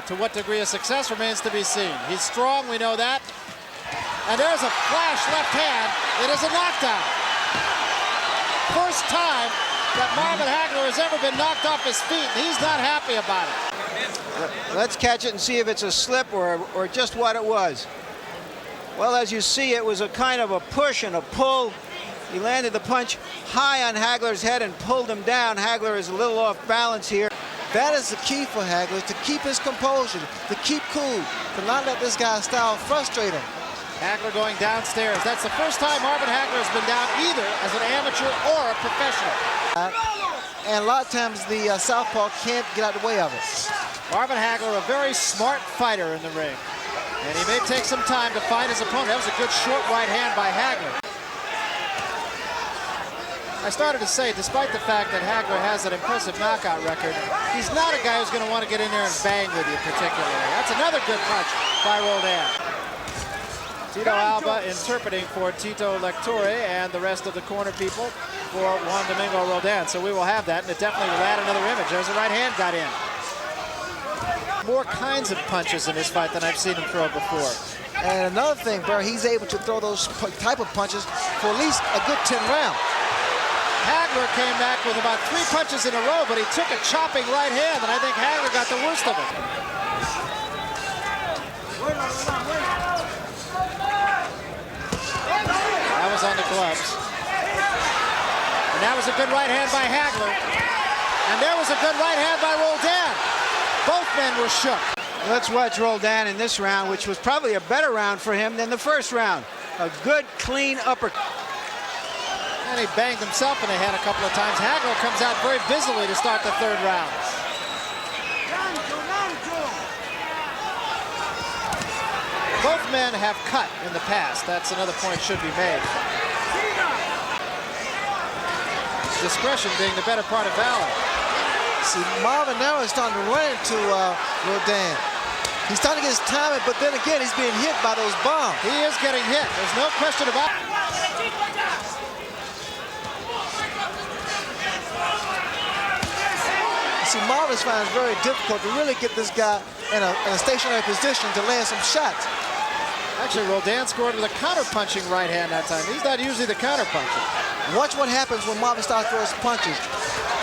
to what degree of success remains to be seen. He's strong, we know that. And there's a flash left hand. It is a knockdown. First time that Marvin Hagler has ever been knocked off his feet, and he's not happy about it. Let's catch it and see if it's a slip or just what it was. Well, as you see, it was a kind of a push and a pull. He landed the punch high on Hagler's head and pulled him down. Hagler is a little off balance here. That is the key for Hagler, to keep his composure, to keep cool, to not let this guy's style frustrate him. Hagler going downstairs. That's the first time Marvin Hagler has been down either as an amateur or a professional. And a lot of times the southpaw can't get out of the way of it. Marvin Hagler, a very smart fighter in the ring. And he may take some time to find his opponent. That was a good short right hand by Hagler. I started to say, despite the fact that Hagler has an impressive knockout record, he's not a guy who's going to want to get in there and bang with you particularly. That's another good punch by Roldan. Tito Alba interpreting for Tito Lecture and the rest of the corner people for Juan Domingo Roldan. So we will have that, and it definitely will add another image. There's the right hand got in. More kinds of punches in this fight than I've seen him throw before. And another thing, Barry, he's able to throw those type of punches for at least a good 10 rounds. Hagler came back with about 3 punches in a row, but he took a chopping right hand, and I think Hagler got the worst of it. That was on the gloves. And that was a good right hand by Hagler. And there was a good right hand by Roldan. Both men were shook. Let's watch Roldan in this round, which was probably a better round for him than the first round. A good, clean uppercut. And he banged himself in the head a couple of times. Hagler comes out very busily to start the third round. Both men have cut in the past. That's another point should be made. Discretion being the better part of valor. See, Marvin now is starting to run into Roldan. He's starting to get his timing, but then again, he's being hit by those bombs. He is getting hit. There's no question about it. See, Marvin's finds it very difficult to really get this guy in a stationary position to land some shots. Actually, Roldan scored with a counter-punching right hand that time. He's not usually the counter-puncher. Watch what happens when Marvin starts throwing his punches.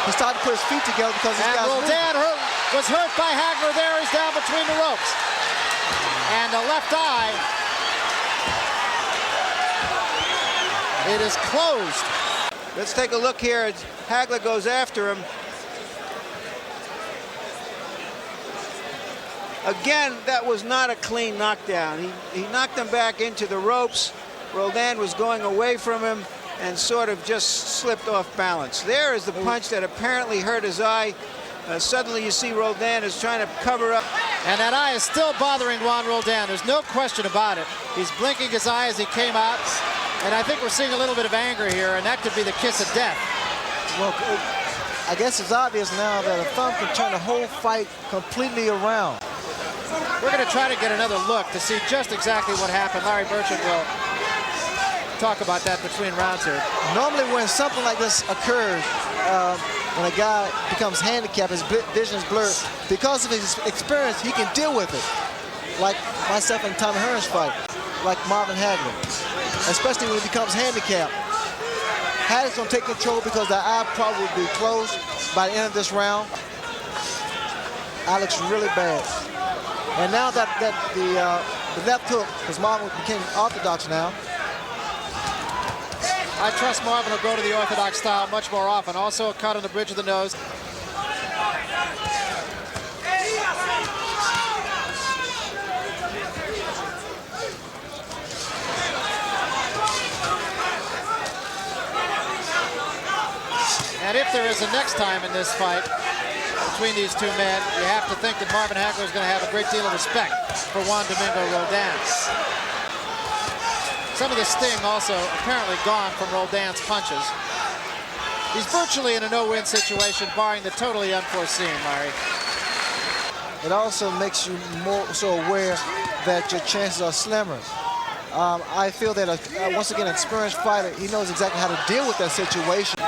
He started to put his feet together because this guy's Roldan was hurt by Hagler there. He's down between the ropes. And the left eye, it is closed. Let's take a look here as Hagler goes after him. Again, that was not a clean knockdown. He knocked him back into the ropes. Roldan was going away from him and sort of just slipped off balance. There is the punch that apparently hurt his eye. Suddenly you see Roldan is trying to cover up. And that eye is still bothering Juan Roldan. There's no question about it. He's blinking his eye as he came out. And I think we're seeing a little bit of anger here, and that could be the kiss of death. Well, I guess it's obvious now that a thumb can turn the whole fight completely around. We're going to try to get another look to see just exactly what happened. Larry Burchett will talk about that between rounds here. Normally when something like this occurs, when a guy becomes handicapped, his vision is blurred, because of his experience, he can deal with it. Like myself and Tommy Hearn's fight, like Marvin Hagler, especially when he becomes handicapped. Hagler's going to take control because the eye probably will be closed by the end of this round. Eye looks really bad. And now that the left hook, because Marvin became orthodox now. I trust Marvin will go to the orthodox style much more often. Also a cut on the bridge of the nose. And if there is a next time in this fight between these two men, you have to think that Marvin Hagler is going to have a great deal of respect for Juan Domingo Roldan. Some of the sting also apparently gone from Roldan's punches. He's virtually in a no-win situation, barring the totally unforeseen, Larry. It also makes you more so aware that your chances are slimmer. I feel that, once again, an experienced fighter, he knows exactly how to deal with that situation.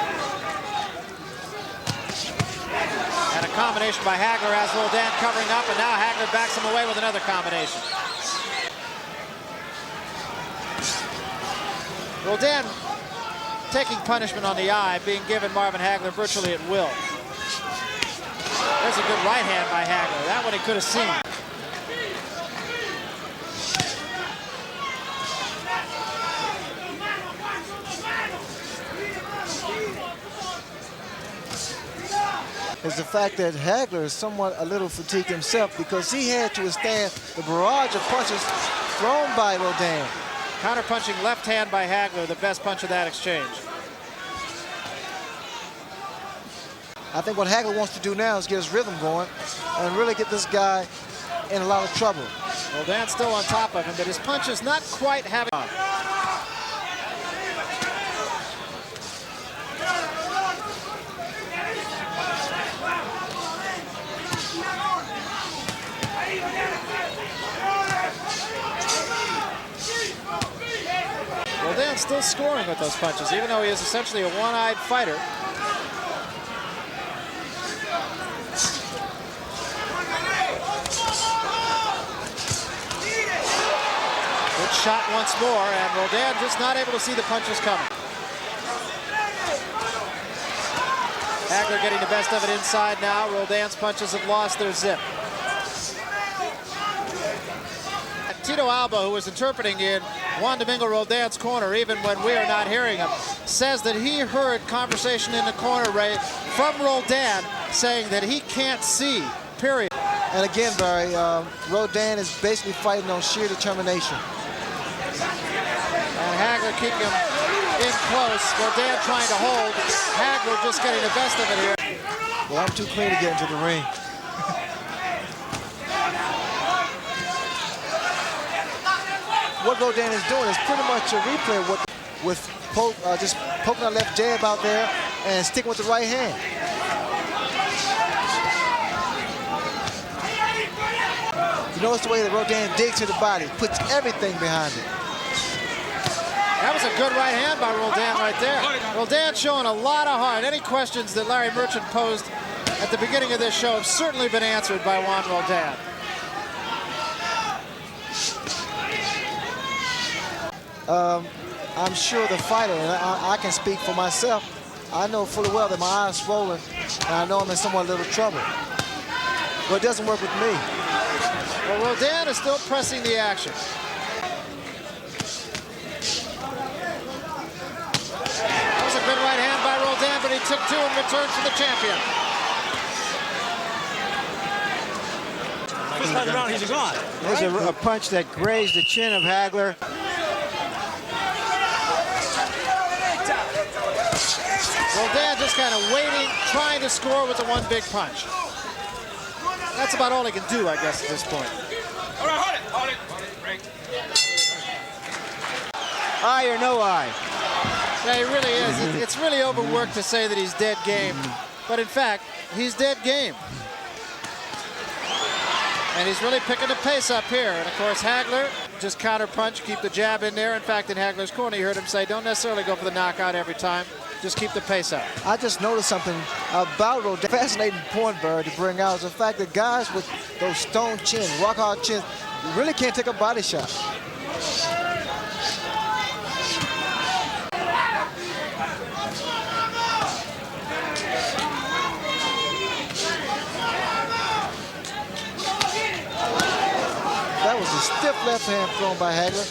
And a combination combination by Hagler as Roldan covering up, and now Hagler backs him away with another combination. Roldan taking punishment on the eye, being given Marvin Hagler virtually at will. There's a good right hand by Hagler. That one he could have seen. Is the fact that Hagler is somewhat a little fatigued himself because he had to withstand the barrage of punches thrown by Roldan. Counter-punching left hand by Hagler, the best punch of that exchange. I think what Hagler wants to do now is get his rhythm going and really get this guy in a lot of trouble. Roldan's still on top of him, but his punch is not quite having on. Roldan's still scoring with those punches, even though he is essentially a one-eyed fighter. Good shot once more, and Roldan just not able to see the punches coming. Hagler getting the best of it inside now. Roldan's punches have lost their zip. Tito Alba, who was interpreting in Juan Domingo Roldan's corner, even when we are not hearing him, says that he heard conversation in the corner, Ray, from Roldan saying that he can't see, period. And again, Barry, Roldan is basically fighting on sheer determination. And Hagler keeping him in close. Roldan trying to hold. Hagler just getting the best of it here. Well, I'm too clean to get into the ring. What Roldan is doing is pretty much a replay of what with just poking that left jab out there and sticking with the right hand. You notice the way that Roldan digs to the body, puts everything behind it. That was a good right hand by Roldan right there. Roldan showing a lot of heart. Any questions that Larry Merchant posed at the beginning of this show have certainly been answered by Juan Roldan. I'm sure the fighter, and I can speak for myself, I know fully well that my eyes swollen, and I know I'm in somewhat little trouble. But it doesn't work with me. Well, Roldan is still pressing the action. That was a good right hand by Roldan, but he took two in return for the champion. First time around, he's gone. There's a punch that grazed the chin of Hagler. Roldan just kind of waiting, trying to score with the one big punch. That's about all he can do, I guess, at this point. All right, hold it. Eye or no eye? Yeah, he really is. It's really overworked to say that he's dead game. But in fact, he's dead game. And he's really picking the pace up here. And of course, Hagler just counter punch, keep the jab in there. In fact, in Hagler's corner, you heard him say, don't necessarily go for the knockout every time. Just keep the pace up. I just noticed something about Roldan. Fascinating point, Barry, to bring out is the fact that guys with those stone chins, rock hard chins, really can't take a body shot. That was a stiff left hand thrown by Hagler.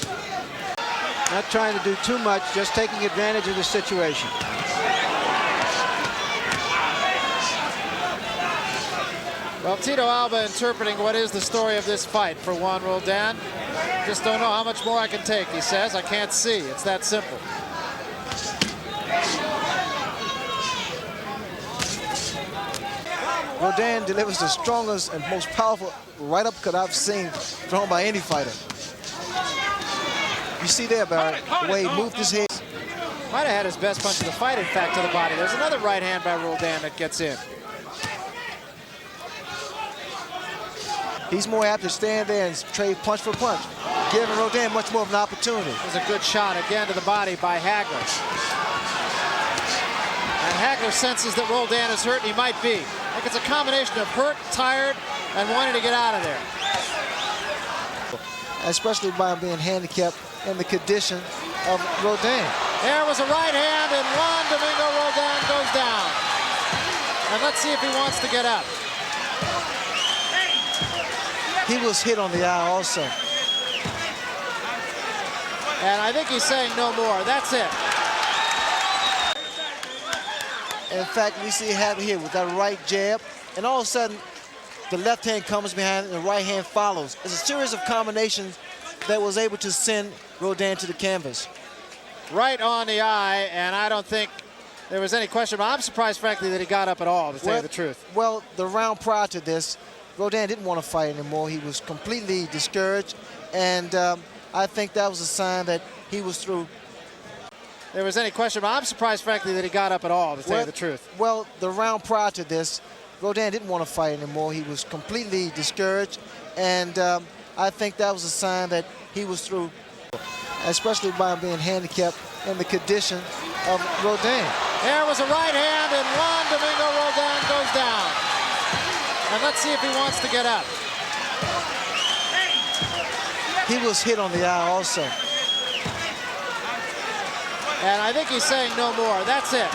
Not trying to do too much, just taking advantage of the situation. Well, Tito Alba interpreting what is the story of this fight for Juan Roldan. Just don't know how much more I can take, he says. I can't see. It's that simple. Roldan delivers the strongest and most powerful right uppercut I've seen thrown by any fighter. You see there, Barry, the way he moved his head. Might have had his best punch of the fight, in fact, to the body. There's another right hand by Roldan that gets in. He's more apt to stand there and trade punch for punch, giving Roldan much more of an opportunity. There's a good shot again to the body by Hagler. And Hagler senses that Roldan is hurt, and he might be. I think it's a combination of hurt, tired, and wanting to get out of there. Especially by being handicapped in the condition of Roldan. There was a right hand, and Juan Roldan goes down. And let's see if he wants to get up. He was hit on the eye also. And I think he's saying no more. That's it. In fact, we see it happen here with that right jab, and all of a sudden, the left hand comes behind and the right hand follows. It's a series of combinations that was able to send Roldan to the canvas. Right on the eye, and I don't think there was any question. But I'm surprised, frankly, that he got up at all, to tell you the truth. Well, the round prior to this, Roldan didn't want to fight anymore. He was completely discouraged, and I think that was a sign that he was through. There was any question, but I'm surprised, frankly, that he got up at all, to tell you the truth. Well, the round prior to this, Roldan didn't want to fight anymore. He was completely discouraged, and I think that was a sign that he was through, especially by being handicapped in the condition of Roldan. There was a right hand, and Juan Roldan goes down. And let's see if he wants to get up. He was hit on the eye also. And I think he's saying no more. That's it.